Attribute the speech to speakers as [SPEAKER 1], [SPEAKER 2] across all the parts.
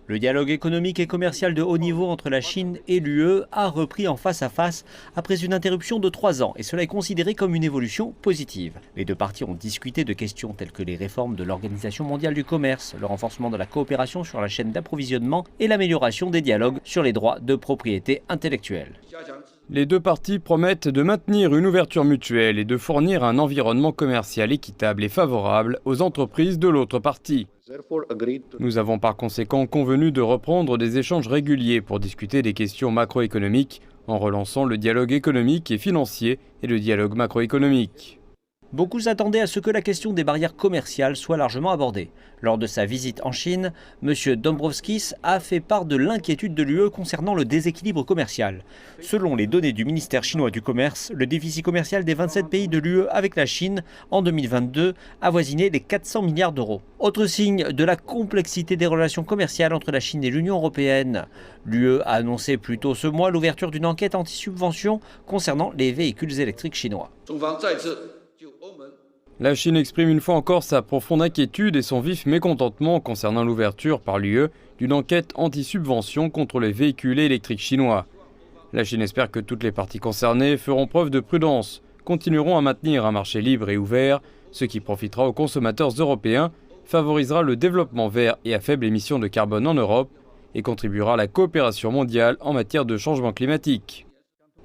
[SPEAKER 1] Le dialogue économique et commercial de haut niveau entre la Chine et l'UE a repris en face à face après une interruption de 3 ans et cela est considéré comme une évolution positive. Les deux parties ont discuté de questions telles que les réformes de l'Organisation mondiale du commerce, le renforcement de la coopération sur la chaîne d'approvisionnement et l'amélioration des dialogues sur les droits de propriété intellectuelle.
[SPEAKER 2] Les deux parties promettent de maintenir une ouverture mutuelle et de fournir un environnement commercial équitable et favorable aux entreprises de l'autre partie. Nous avons par conséquent convenu de reprendre des échanges réguliers pour discuter des questions macroéconomiques en relançant le dialogue économique et financier et le dialogue macroéconomique.
[SPEAKER 1] Beaucoup s'attendaient à ce que la question des barrières commerciales soit largement abordée. Lors de sa visite en Chine, M. Dombrovskis a fait part de l'inquiétude de l'UE concernant le déséquilibre commercial. Selon les données du ministère chinois du commerce, le déficit commercial des 27 pays de l'UE avec la Chine en 2022 avoisinait les 400 milliards d'euros. Autre signe de la complexité des relations commerciales entre la Chine et l'Union européenne. L'UE a annoncé plus tôt ce mois l'ouverture d'une enquête anti-subvention concernant les véhicules électriques chinois.
[SPEAKER 2] La Chine exprime une fois encore sa profonde inquiétude et son vif mécontentement concernant l'ouverture par l'UE d'une enquête anti-subvention contre les véhicules électriques chinois. La Chine espère que toutes les parties concernées feront preuve de prudence, continueront à maintenir un marché libre et ouvert, ce qui profitera aux consommateurs européens, favorisera le développement vert et à faible émission de carbone en Europe et contribuera à la coopération mondiale en matière de changement climatique.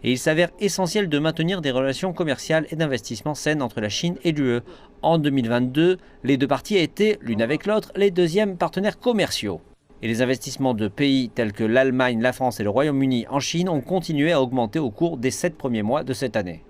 [SPEAKER 1] Et il s'avère essentiel de maintenir des relations commerciales et d'investissement saines entre la Chine et l'UE. En 2022, les deux parties étaient, l'une avec l'autre, les deuxièmes partenaires commerciaux. Et les investissements de pays tels que l'Allemagne, la France et le Royaume-Uni en Chine ont continué à augmenter au cours des 7 premiers mois de cette année.